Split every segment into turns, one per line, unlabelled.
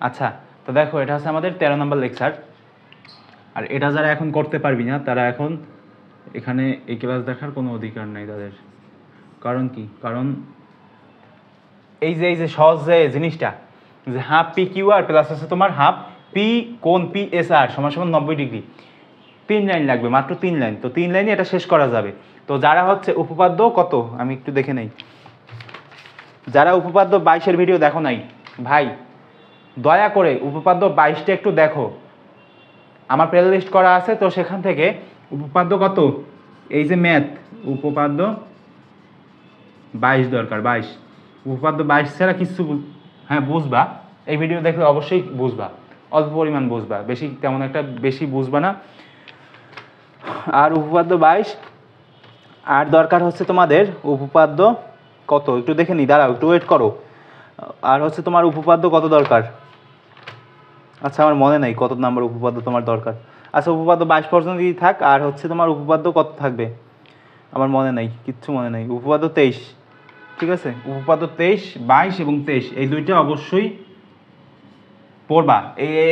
আচ্ছা, তো দেখো এটা হচ্ছে আমাদের 13 নম্বর লেকচার। আর এটা যারা এখন করতে পারবি না তারা এখন এখানে এই ক্লাস দেখার কোনো অধিকার নাই তাদের। কারণ কি? কারণ এই যে সহজ যে জিনিসটা যে half P Q R plus আছে তোমার হাফ পি কোণ পি এস আর সমান সমান 90 ডিগ্রি, 3 লাইন লাগবে, মাত্র 3 লাইন। তো 3 লাইনে এটা শেষ করা যাবে। তো যারা হচ্ছে উপপাদ্য কত আমি একটু দেখে নেই, যারা উপপাদ্য 22-এর ভিডিও দেখো নাই ভাই, দয়া করে উপপাদ্য 22টা একটু দেখো, আমার প্লে লিস্ট করা আছে। তো সেখান থেকে উপপাদ্য কত, এই যে ম্যাথ উপপাদ্য 22 দরকার, 22 উপপাদ্য 22 ছাড়া কিছু হ্যাঁ বুঝবা, এই ভিডিও দেখলে অবশ্যই বুঝবা, অল্প পরিমাণ বুঝবা, বেশি তেমন একটা বেশি বুঝবা না। আর উপপাদ্য 22 আর দরকার হচ্ছে তোমাদের উপপাদ্য কত একটু দেখে নি, দাঁড়াও একটু ওয়েট করো। আর হচ্ছে তোমার উপপাদ্য কত দরকার, আচ্ছা আমার মনে নাই কত নাম্বার উপপাদ্য তোমার দরকার। আচ্ছা উপপাদ্য 22 পর্যন্ত যদি থাক, আর হচ্ছে তোমার উপপাদ্য কত থাকবে আমার মনে নাই, কিচ্ছু মনে নাই। উপপাদ্য 23, ঠিক আছে, উপপাদ্য 23, 22 এবং 23 এই দুইটা অবশ্যই পড়বা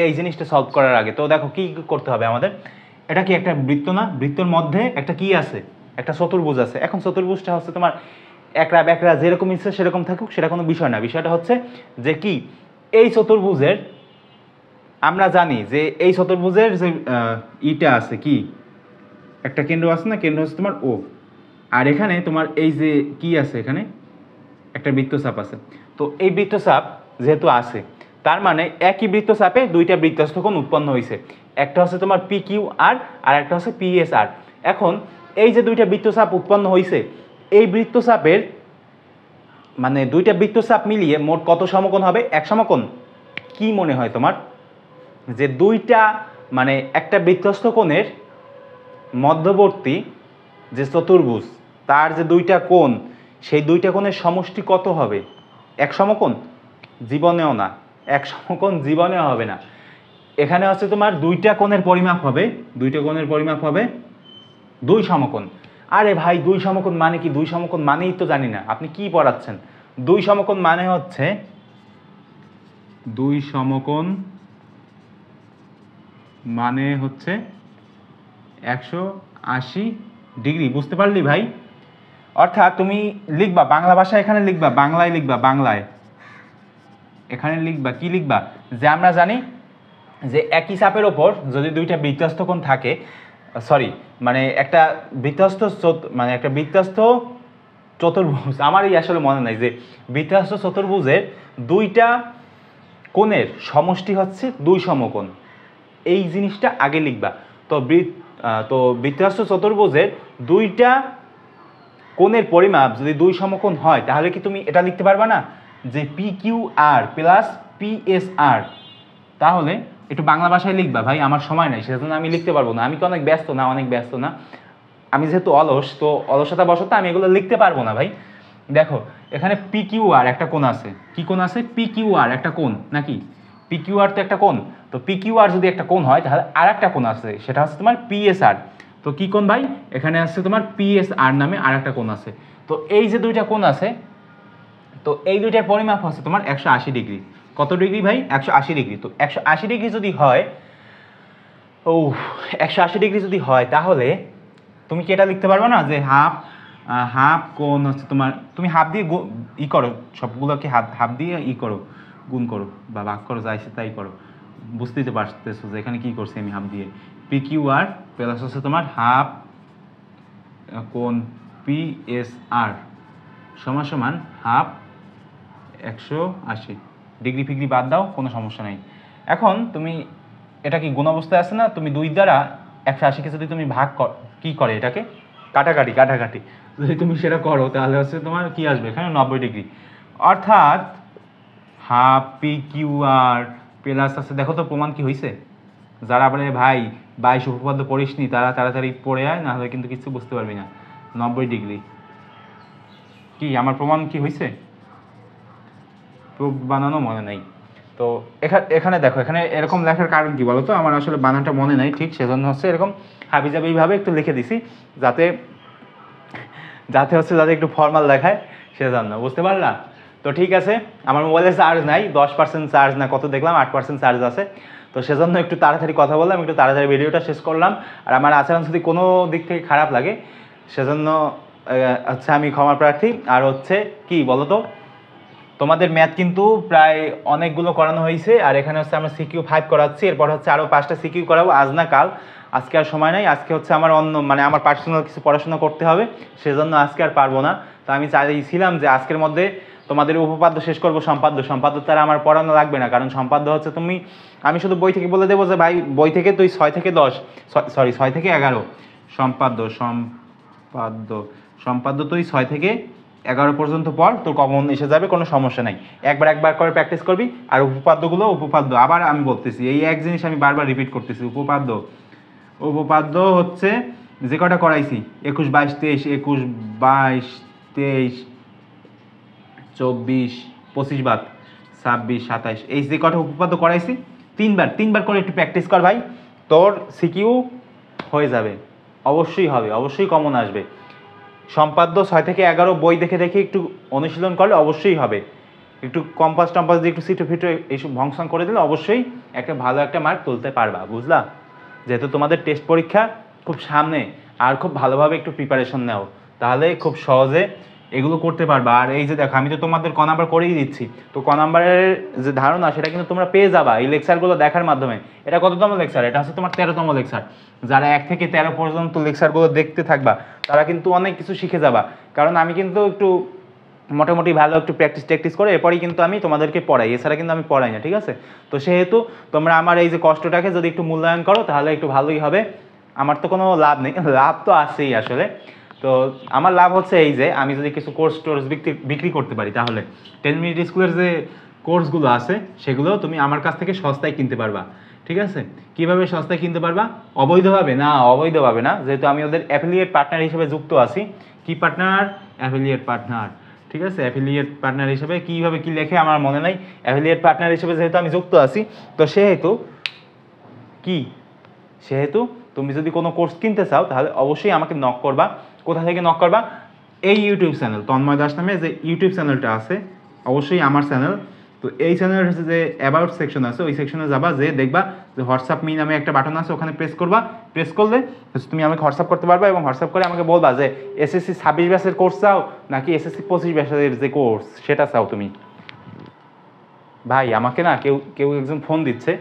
এই জিনিসটা সলভ করার আগে। তো দেখো কি করতে হবে আমাদের, এটা কি একটা বৃত্ত না, বৃত্তের মধ্যে একটা কি আছে, একটা চতুর্ভুজ আছে। এখন চতুর্ভুজটা হচ্ছে তোমার একরা বেকরা যেরকম ইচ্ছে সেরকম থাকুক, সেটা কোনো বিষয় না। বিষয়টা হচ্ছে যে কি এই চতুর্ভুজের আমরা জানি যে এই চতুর্ভুজের যে ইটা আছে কি একটা কেন্দ্র আছে না, কেন্দ্র হচ্ছে তোমার ও, আর এখানে তোমার এই যে কি আছে এখানে একটা বৃত্তচাপ আছে। তো এই বৃত্তচাপ যেহেতু আছে তার মানে একই বৃত্তচাপে দুইটা বৃত্তস্থ কোণ উৎপন্ন হয়েছে, একটা হচ্ছে তোমার পি কিউ আর আর একটা হচ্ছে পি এস আর। এখন এই যে দুইটা বৃত্তচাপ উৎপন্ন হয়েছে, এই বৃত্তচাপের মানে দুইটা বৃত্তচাপ মিলিয়ে মোট কত সমকোণ হবে, এক সমকোণ। কি মনে হয় তোমার যে দুইটা মানে একটা বৃত্তস্থ কোণের মধ্যবর্তী যে চতুর্ভুজ তার যে দুইটা কোণ, সেই দুইটা কোণের সমষ্টি কত হবে, এক সমকোণ? জীবনেও না, এক সমকোণ জীবনেও হবে না। এখানে হচ্ছে তোমার দুইটা কোণের পরিমাপ হবে, দুইটা কোণের পরিমাপ হবে দুই সমকোণ। আরে ভাই দুই সমকোণ মানে কি, দুই সমকোণ মানেই তো জানি না, আপনি কি পড়াচ্ছেন? দুই সমকোণ মানে হচ্ছে দুই সমকোণ মানে হচ্ছে 180 ডিগ্রি, বুঝতে পারলি ভাই? অর্থাৎ তুমি লিখবা বাংলা ভাষায়, এখানে লিখবা বাংলায়, লিখবা বাংলায়, এখানে লিখবা কি লিখবা যে আমরা জানি যে একই চাপের ওপর যদি দুইটা বৃত্তস্থ কোণ থাকে, সরি মানে একটা বৃত্তস্থ মানে একটা বৃত্তস্থ চতুর্ভুজ, আমারই আসলে মনে নাই যে বৃত্তস্থ চতুর্ভুজের দুইটা কোণের সমষ্টি হচ্ছে দুই সমকোণ, এই জিনিসটা আগে লিখবা। তো বৃত্তস্থ চতুর্ভুজের দুইটা কোণের পরিমাপ যদি দুই সমকোণ হয় তাহলে কি তুমি এটা লিখতে পারবা না যে P Q R plus P S আর? তাহলে একটু বাংলা ভাষায় লিখবা ভাই, আমার সময় নাই সেজন্য আমি লিখতে পারবো না, আমি কি অনেক ব্যস্ত না, অনেক ব্যস্ত না, আমি যেহেতু অলস, তো অলসতা বশত আমি এগুলো লিখতে পারবো না ভাই। দেখো এখানে পি কিউ আর একটা কোণ আছে, কি কোণ আছে, পি কিউ আর একটা কোণ নাকি, পি কিউ আর তো একটা কোণ। তো পি কিউ আর যদি একটা কোণ হয় তাহলে আর একটা কোণ আছে, সেটা হচ্ছে তোমার পি এস আর। তো কি কোণ ভাই, এখানে আছে তোমার পি এস আর নামে আর একটা কোণ আছে। তো এই যে দুইটা কোণ আছে, তো এই দুইটার পরিমাপ হচ্ছে তোমার 180 ডিগ্রি। কত ডিগ্রি ভাই, 180 ডিগ্রি। তো 180 ডিগ্রি যদি হয়, ও 180 ডিগ্রি যদি হয় তাহলে তুমি কি এটা লিখতে পারবে না যে হাফ কোণ হচ্ছে তোমার, তুমি হাফ দিয়ে ই করো সবগুলোকে, হাফ দিয়ে ই করো, গুণ করো বা ভাগ করো, যা ইচ্ছে তাই করো, বুঝতেই তো পারতেছো যে এখানে কি করছি আমি, হাফ দিয়ে পি কিউ আর প্লাস হচ্ছে তোমার হাফ কোণ পি এস আর সমান সমান হাফ 180 ডিগ্রি ফিগ্রি বাদ দাও, কোনো সমস্যা নেই। এখন তুমি এটা কি গুণ অবস্থায় আছে না, তুমি 2 দ্বারা 180কে যদি তুমি ভাগ কি করে এটাকে কাটাকাটি যদি তুমি সেটা করো তাহলে হচ্ছে তোমার কি আসবে, এখানে 90 ডিগ্রি। অর্থাৎ half P Q R plus আছে, দেখো তো প্রমাণ কি হয়েছে? যারা বলে ভাই 22 উপপাদ্য পড়িসনি তারা তাড়াতাড়ি পড়ে আয়, না হলে কিন্তু কিছু বুঝতে পারবি না। 90 ডিগ্রি কি আমার প্রমাণ কি হয়েছে? প্রুফ বানানো মনে নাই। তো এখানে দেখো, এখানে এরকম লেখার কারণ কি বলো তো, আমার আসলে বানানটা মনে নাই ঠিক, সেজন্য হচ্ছে এরকম হাবিজাবিভাবে একটু লিখে দিছি, যাতে যাতে একটু ফর্মাল দেখায়, সেজন্য, বুঝতে পারলা? তো ঠিক আছে, আমার মোবাইলে চার্জ নাই, 10% চার্জ না কত দেখলাম, 8% চার্জ আছে। তো সেজন্য একটু তাড়াতাড়ি কথা বললাম, একটু তাড়াতাড়ি ভিডিওটা শেষ করলাম। আর আমার আচরণ যদি কোনো দিক থেকে খারাপ লাগে সেজন্য হচ্ছে আমি ক্ষমা প্রার্থী। আর হচ্ছে কি বলো তো, তোমাদের ম্যাথ কিন্তু প্রায় অনেকগুলো করানো হয়েছে, আর এখানে হচ্ছে আমরা সিকিউ 5 করাচ্ছি, এরপর হচ্ছে আরও 5টা সিকিউ করাবো, আজ না কাল। আজকে আর সময় নাই, আজকে হচ্ছে আমার অন্য মানে আমার পার্সোনাল কিছু পড়াশোনা করতে হবে, সেজন্য আজকে আর পারবো না। তো আমি চাইছিলাম যে আজকের মধ্যে তোমাদের উপপাদ্য শেষ করবো, সম্পাদ্য তারা আমার পড়ানো লাগবে না, কারণ সম্পাদ্য হচ্ছে আমি শুধু বই থেকে বলে দেবো যে ভাই বই থেকে তুই 6 থেকে 10 সরি 6 থেকে 11 সম্পাদ্য তুই 6 থেকে 11 পর্যন্ত পর, তোর কমন এসে যাবে, কোনো সমস্যা নাই। একবার করে প্র্যাকটিস করবি। আর উপপাদ্য আবার আমি বলতেছি, এই এক জিনিস আমি বারবার রিপিট করতেছি, উপপাদ্য হচ্ছে যে কটা করাইছি 21, 22, 23, 21, 22, 23, 24, 25 বাদ 26, 27, এই যে কটা উপপাদ্য করাইছি তিনবার করে একটু প্র্যাকটিস কর ভাই, তোর সিকিউ হয়ে যাবে, অবশ্যই কমন আসবে। সম্পাদ্য 6 থেকে 11 বই দেখে একটু অনুশীলন করলে অবশ্যই হবে। একটু কম্পাস টম্পাস দিয়ে একটু সিটো ফিটো এইসব ভংসন করে দিলে অবশ্যই একটা ভালো একটা মার্ক তুলতে পারবা, বুঝলা? যেহেতু তোমাদের টেস্ট পরীক্ষা খুব সামনে, আর খুব ভালোভাবে একটু প্রিপারেশন নাও, তাহলে খুব সহজে এগুলো করতে পারবা। আর এই যে দেখো, আমি তো তোমাদের ক নাম্বার করেই দিচ্ছি, তো ক নাম্বারের যে ধারণা সেটা কিন্তু তোমরা পেয়ে যাবা এই লেকচারগুলো দেখার মাধ্যমে। এটা কততম লেকচার? এটা হচ্ছে তোমার 13তম লেকচার। যারা 1 থেকে 13 পর্যন্ত লেকচারগুলো দেখতে থাকবা তারা কিন্তু অনেক কিছু শিখে যাবা, কারণ আমি কিন্তু একটু মোটামুটি ভালো একটু প্র্যাকটিস করে এরপরেই কিন্তু আমি তোমাদেরকে পড়াই, এছাড়া কিন্তু আমি পড়াই না, ঠিক আছে? তো সেহেতু তোমরা আমার এই যে কষ্টটাকে যদি একটু মূল্যায়ন করো তাহলে একটু ভালোই হবে। আমার তো কোনো লাভ নেই, লাভ তো আছেই আসলে। তো আমার লাভ হচ্ছে এই যে আমি যদি কিছু কোর্স বিক্রি করতে পারি, তাহলে 10 মিনিট স্কুলের যে কোর্সগুলো আছে সেগুলো তুমি আমার কাছ থেকে সস্তায় কিনতে পারবা, ঠিক আছে? কিভাবে সস্তায় কিনতে পারবা? অবৈধভাবে না, যেহেতু আমি ওদের অ্যাফিলিয়েট পার্টনার হিসেবে যুক্ত আছি। কি পার্টনার? অ্যাফিলিয়েট পার্টনার, ঠিক আছে? অ্যাফিলিয়েট পার্টনার হিসেবে কীভাবে কী লেখে আমার মনে নাই, অ্যাফিলিয়েট পার্টনার হিসেবে যেহেতু আমি যুক্ত আছি, তো সেহেতু তুমি যদি কোনো কোর্স কিনতে চাও তাহলে অবশ্যই আমাকে নক করবা। কোথা থেকে নক করবা? এই ইউটিউব চ্যানেল তন্ময় দাস নামে যে ইউটিউব চ্যানেলটা আছে, অবশ্যই আমার চ্যানেল। তো এই চ্যানেলের হচ্ছে যে অ্যাবাউট সেকশন আছে, ওই সেকশনে যাবা, যে দেখবা যে হোয়াটসঅ্যাপ মি নামে একটা বাটন আছে, ওখানে প্রেস করবা। প্রেস করলে তুমি আমাকে হোয়াটসঅ্যাপ করতে পারবা, এবং হোয়াটসঅ্যাপ করে আমাকে বলবা যে এসএসসি 26 ব্যাচের কোর্স চাও নাকি এসএসসি 25 ব্যাচের যে কোর্স সেটা চাও তুমি। ভাই আমাকে না কেউ একজন ফোন দিচ্ছে,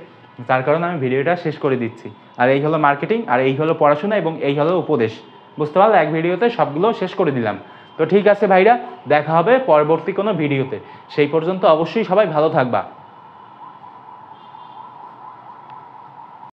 তার কারণে আমি ভিডিওটা শেষ করে দিচ্ছি। আর এই হলো মার্কেটিং, আর এই হলো পড়াশোনা, এবং এই হলো উপদেশ, বুঝতে পারলে? এক ভিডিওতে সবগুলো শেষ করে দিলাম। তো ঠিক আছে ভাইরা, দেখা হবে পরবর্তী কোনো ভিডিওতে। সেই পর্যন্ত অবশ্যই সবাই ভালো থাকবা।